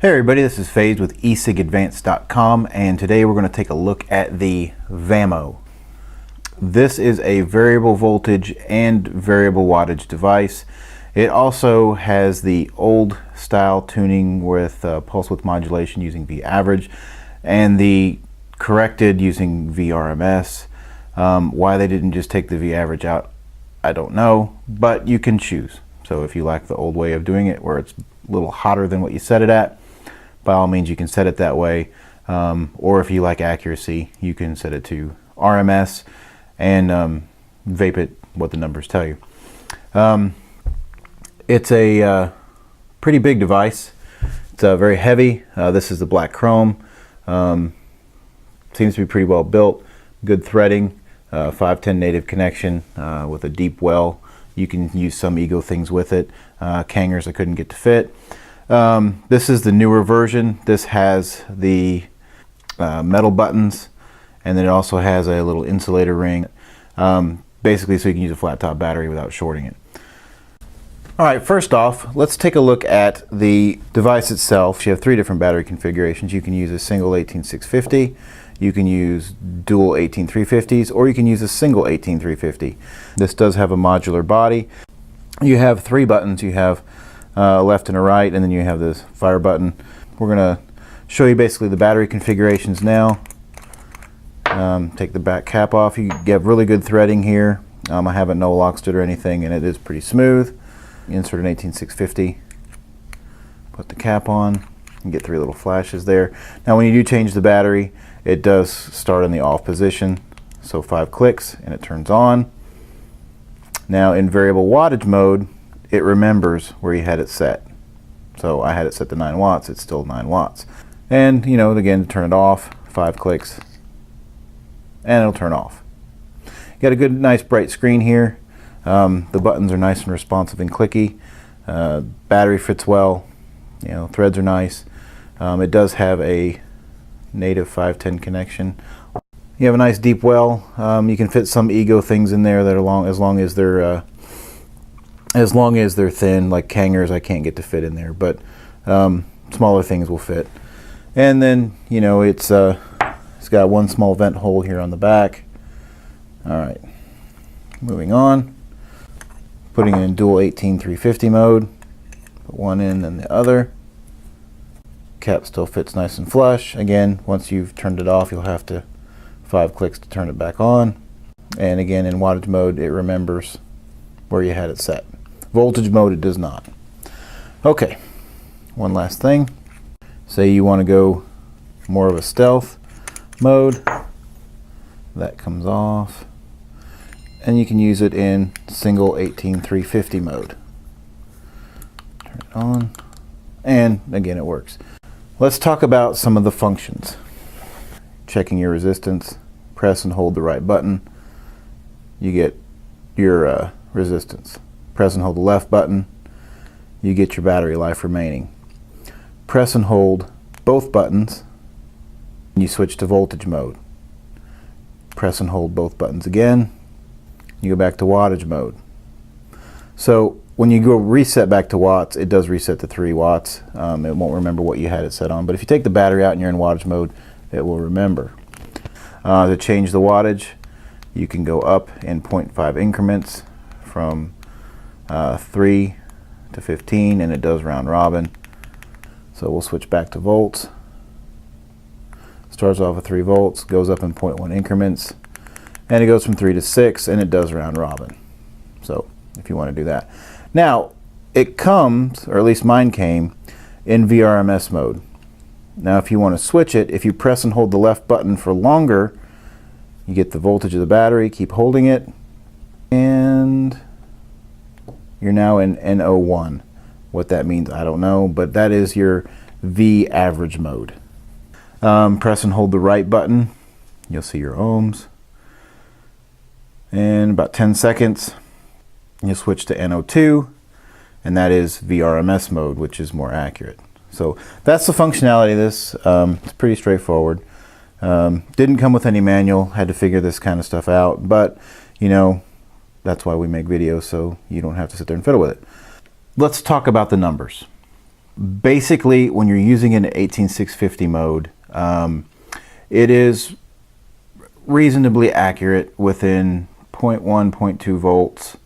Hey everybody, this is Faze with ecigadvanced.com, and today we're going to take a look at the Vamo. This is a variable voltage and variable wattage device. It also has the old style tuning with pulse width modulation using V average and the corrected using VRMS. Why they didn't just take the V average out, I don't know, but you can choose. So if you like the old way of doing it where it's a little hotter than what you set it at, by all means you can set it that way, or if you like accuracy you can set it to RMS and vape it what the numbers tell you. It's a pretty big device. It's very heavy. This is the black chrome. Seems to be pretty well built, good threading, 510 native connection with a deep well. You can use some ego things with it, Kangers I couldn't get to fit. This is the newer version. This has the metal buttons, and then it also has a little insulator ring, basically so you can use a flat top battery without shorting it. Alright, first off, let's take a look at the device itself. You have three different battery configurations. You can use a single 18650, you can use dual 18350s, or you can use a single 18350. This does have a modular body. You have three buttons. You have left and a right, and then you have this fire button. We're going to show you basically the battery configurations now. Take the back cap off. You get really good threading here. I haven't no-loxed it or anything, and it is pretty smooth. Insert an 18650, put the cap on, and get three little flashes there. Now when you do change the battery, it does start in the off position, so 5 clicks and it turns on. Now in variable wattage mode, it remembers where you had it set. So I had it set to 9 watts, it's still 9 watts. And you know, again, to turn it off, 5 clicks, and it'll turn off. You got a good, nice bright screen here. The buttons are nice and responsive and clicky. Battery fits well, you know, threads are nice. It does have a native 510 connection. You have a nice deep well. You can fit some ego things in there that are as long as they're thin, like Kangers I can't get to fit in there, but smaller things will fit. And then, you know, it's got one small vent hole here on the back. Alright, moving on. Putting it in dual 18350 mode. Put one in, then the other. Cap still fits nice and flush. Again, once you've turned it off, you'll have to 5 clicks to turn it back on. And again, in wattage mode, it remembers where you had it set. Voltage mode, it does not. Okay, one last thing. Say you want to go more of a stealth mode. That comes off. And you can use it in single 18350 mode. Turn it on. And again, it works. Let's talk about some of the functions. Checking your resistance, press and hold the right button. You get your resistance. Press and hold the left button, you get your battery life remaining. Press and hold both buttons, and you switch to voltage mode. Press and hold both buttons again, you go back to wattage mode. So when you go reset back to watts, it does reset to 3 watts. It won't remember what you had it set on, but if you take the battery out and you're in wattage mode, it will remember. To change the wattage, you can go up in 0.5 increments from 3 to 15, and it does round robin. So we'll switch back to volts. Starts off at 3 volts, goes up in 0.1 increments, and it goes from 3 to 6, and it does round robin. So if you want to do that. Now it comes, or at least mine came, in VRMS mode. Now if you want to switch it, if you press and hold the left button for longer, you get the voltage of the battery, keep holding it, and you're now in NO1. What that means, I don't know, but that is your V average mode. Press and hold the right button, you'll see your ohms. In about 10 seconds, you'll switch to NO2, and that is VRMS mode, which is more accurate. So that's the functionality of this. It's pretty straightforward. Didn't come with any manual, had to figure this kind of stuff out, but you know, that's why we make videos, so you don't have to sit there and fiddle with it. Let's talk about the numbers. Basically, when you're using an 18650 mode, it is reasonably accurate within 0.1, 0.2 volts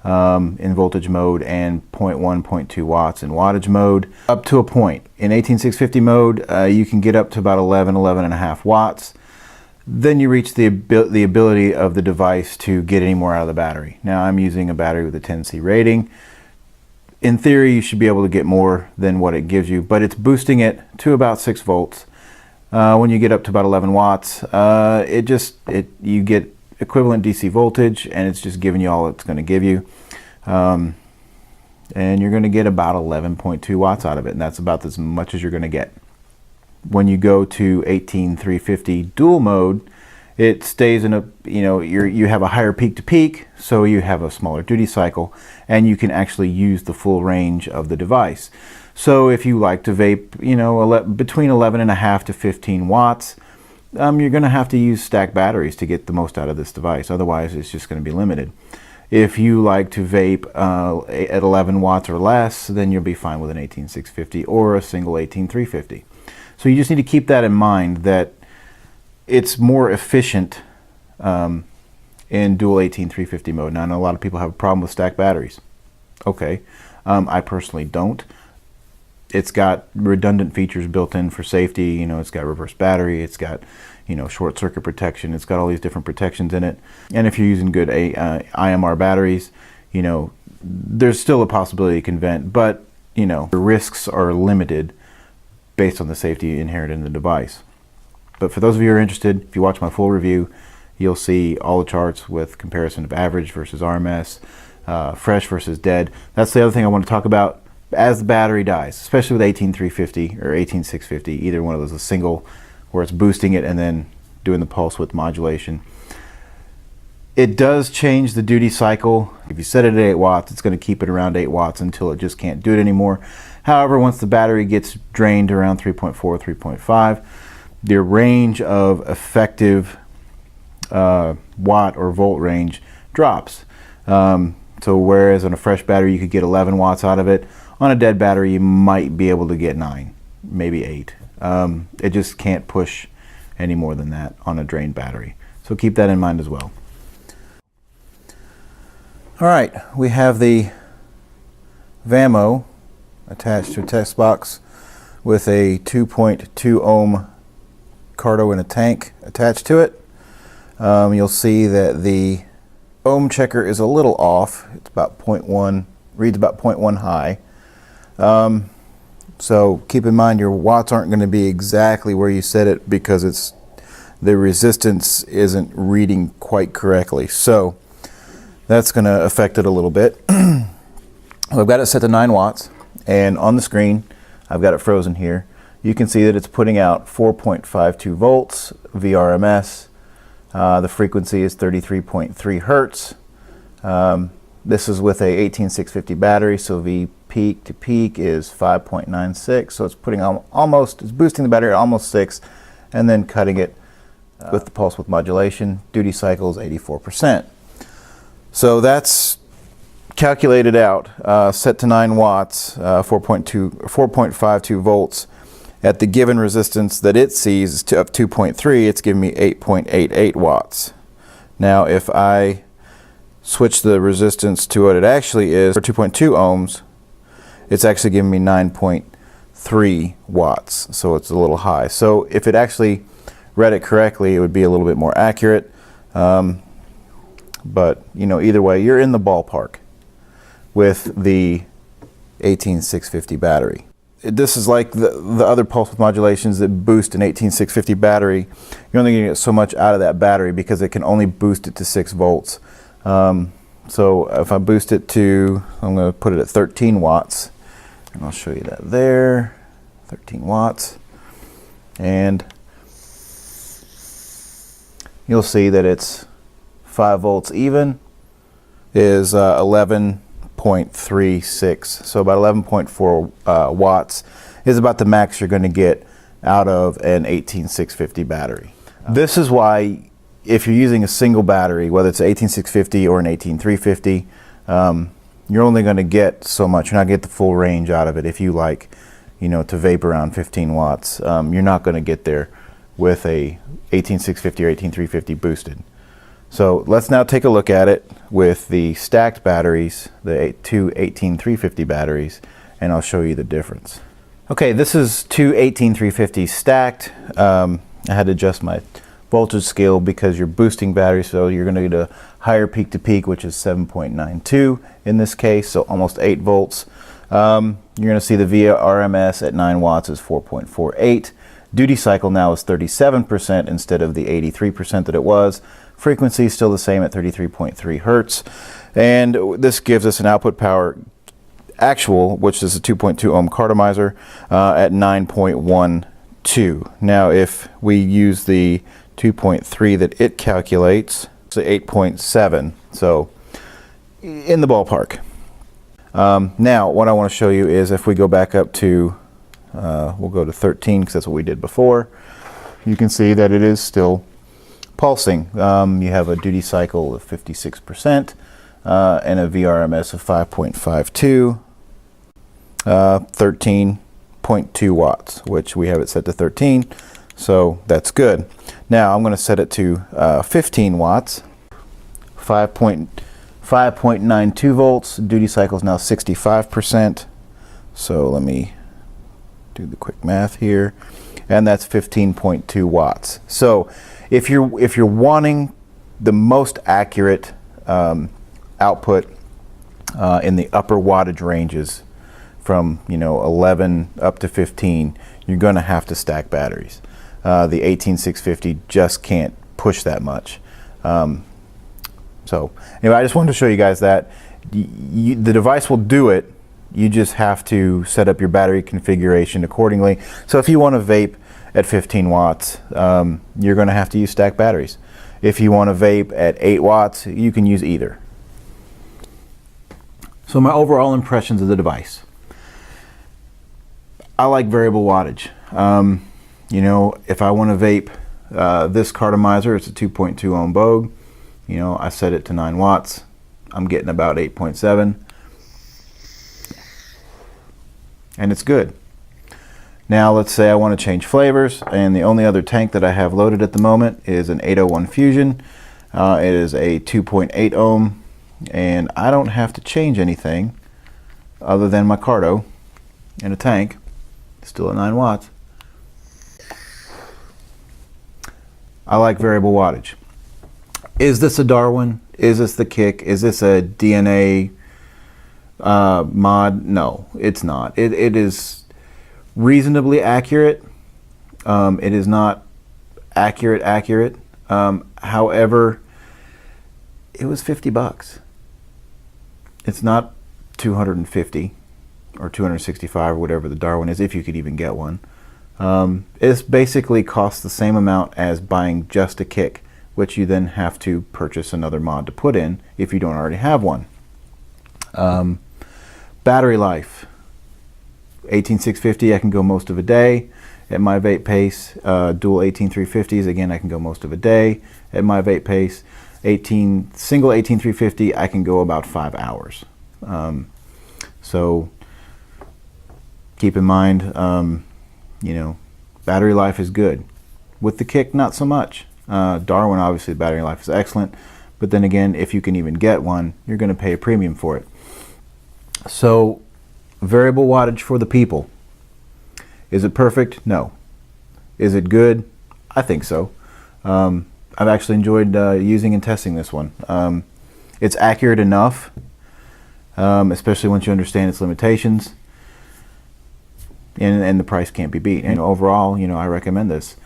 in voltage mode and 0.1, 0.2 watts in wattage mode, up to a point. In 18650 mode, you can get up to about 11 and a half watts. Then you reach the ability of the device to get any more out of the battery. Now I'm using a battery with a 10C rating. In theory, you should be able to get more than what it gives you, but it's boosting it to about 6 volts. When you get up to about 11 watts, you get equivalent DC voltage, and it's just giving you all it's going to give you. And you're going to get about 11.2 watts out of it, and that's about as much as you're going to get. When you go to 18350 dual mode, it stays in a, you have a higher peak to peak, so you have a smaller duty cycle, and you can actually use the full range of the device. So if you like to vape, between 11 and a half to 15 watts, you're going to have to use stacked batteries to get the most out of this device. Otherwise, it's just going to be limited. If you like to vape at 11 watts or less, then you'll be fine with an 18650 or a single 18350. So you just need to keep that in mind, that it's more efficient in dual 18350 mode. Now, I know a lot of people have a problem with stacked batteries. Okay, I personally don't. It's got redundant features built in for safety. It's got reverse battery, it's got short circuit protection, it's got all these different protections in it. And if you're using good IMR batteries, there's still a possibility it can vent, but the risks are limited based on the safety inherent in the device. But for those of you who are interested, if you watch my full review, you'll see all the charts with comparison of average versus RMS, fresh versus dead. That's the other thing I want to talk about. As the battery dies, especially with 18350 or 18650, either one of those, a single where it's boosting it and then doing the pulse width modulation, it does change the duty cycle. If you set it at 8 watts, it's going to keep it around 8 watts until it just can't do it anymore. However, once the battery gets drained around 3.4, 3.5, the range of effective watt or volt range drops. So whereas on a fresh battery you could get 11 watts out of it, on a dead battery you might be able to get 9, maybe 8. It just can't push any more than that on a drained battery. So keep that in mind as well. All right, we have the Vamo attached to a test box with a 2.2 ohm cardo in a tank attached to it. You'll see that the ohm checker is a little off. It's about 0.1, reads about 0.1 high. So keep in mind your watts aren't going to be exactly where you set it, because the resistance isn't reading quite correctly. So that's going to affect it a little bit. I've got it set to 9 watts, and on the screen I've got it frozen here. You can see that it's putting out 4.52 volts VRMS. The frequency is 33.3 hertz. This is with a 18650 battery, so V peak to peak is 5.96. So it's putting it's boosting the battery at almost 6, and then cutting it with the pulse width modulation. Duty cycle is 84%. So that's calculated out, set to 9 watts, 4.52 volts. At the given resistance that it sees of 2.3, it's giving me 8.88 watts. Now if I switch the resistance to what it actually is, for 2.2 ohms, it's actually giving me 9.3 watts, so it's a little high. So if it actually read it correctly, it would be a little bit more accurate. But either way, you're in the ballpark with the 18650 battery. This is like the other pulse width modulations that boost an 18650 battery. You're only going to get so much out of that battery because it can only boost it to 6 volts. So if I boost it to, I'm going to put it at 13 watts, and I'll show you that there, 13 watts, and you'll see that it's 5 volts even, is 11.36, so about 11.4 watts is about the max you're going to get out of an 18650 battery. This is why, if you're using a single battery, whether it's an 18650 or an 18350, you're only going to get so much. You're not going to get the full range out of it if you like you know, to vape around 15 watts. You're not going to get there with a 18650 or 18350 boosted. So let's now take a look at it with the stacked batteries, the two 18350 batteries, and I'll show you the difference. Okay, this is two 18350 stacked. I had to adjust my voltage scale because you're boosting batteries, so you're going to get a higher peak to peak, which is 7.92 in this case, so almost 8 volts. You're going to see the VRMS at 9 watts is 4.48. Duty cycle now is 37% instead of the 83% that it was. Frequency is still the same at 33.3 hertz. And this gives us an output power actual, which is a 2.2 ohm cartomizer, at 9.12. Now, if we use the 2.3 that it calculates, it's 8.7. So, in the ballpark. Now, what I want to show you is if we go back up to, we'll go to 13 because that's what we did before. You can see that it is still pulsing. You have a duty cycle of 56% and a VRMS of 5.52, 13.2 watts, which we have it set to 13, so that's good. Now I'm going to set it to 15 watts, 5.92 volts. Duty cycle is now 65%. So let me do the quick math here, and that's 15.2 watts. So if you're wanting the most accurate output in the upper wattage ranges from 11 up to 15, you're going to have to stack batteries. The 18650 just can't push that much. So anyway, I just wanted to show you guys that the device will do it. You just have to set up your battery configuration accordingly. So if you want to vape at 15 watts, you're going to have to use stacked batteries. If you want to vape at 8 watts, you can use either. So my overall impressions of the device. I like variable wattage. If I want to vape this cartomizer, it's a 2.2 ohm Bogue. I set it to 9 watts. I'm getting about 8.7. And it's good. Now let's say I want to change flavors, and the only other tank that I have loaded at the moment is an 801 Fusion. It is a 2.8 ohm, and I don't have to change anything other than my carto in a tank. Still at 9 watts. I like variable wattage. Is this a Darwin? Is this the Kick? Is this a DNA mod? No, it's not. It is reasonably accurate. It is not accurate. However, it was $50. It's not 250 or 265 or whatever the Darwin is, if you could even get one. It basically costs the same amount as buying just a Kick, which you then have to purchase another mod to put in if you don't already have one. Battery life, 18650, I can go most of a day at my vape pace. Dual 18350s, again, I can go most of a day at my vape pace. Single 18350, I can go about 5 hours. So keep in mind, battery life is good. With the Kick, not so much. Darwin, obviously, the battery life is excellent, but then again, if you can even get one, you're going to pay a premium for it. So, variable wattage for the people. Is it perfect? No. Is it good? I think so. I've actually enjoyed using and testing this one. It's accurate enough, especially once you understand its limitations, and the price can't be beat. And overall, I recommend this.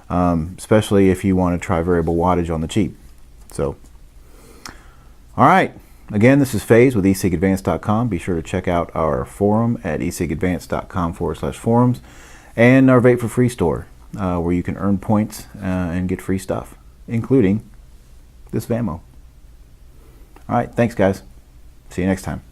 Especially if you want to try variable wattage on the cheap. So, all right. Again, this is Faze with ecigadvanced.com. Be sure to check out our forum at ecigadvanced.com/forums and our Vape for Free store, where you can earn points and get free stuff, including this Vamo. All right. Thanks, guys. See you next time.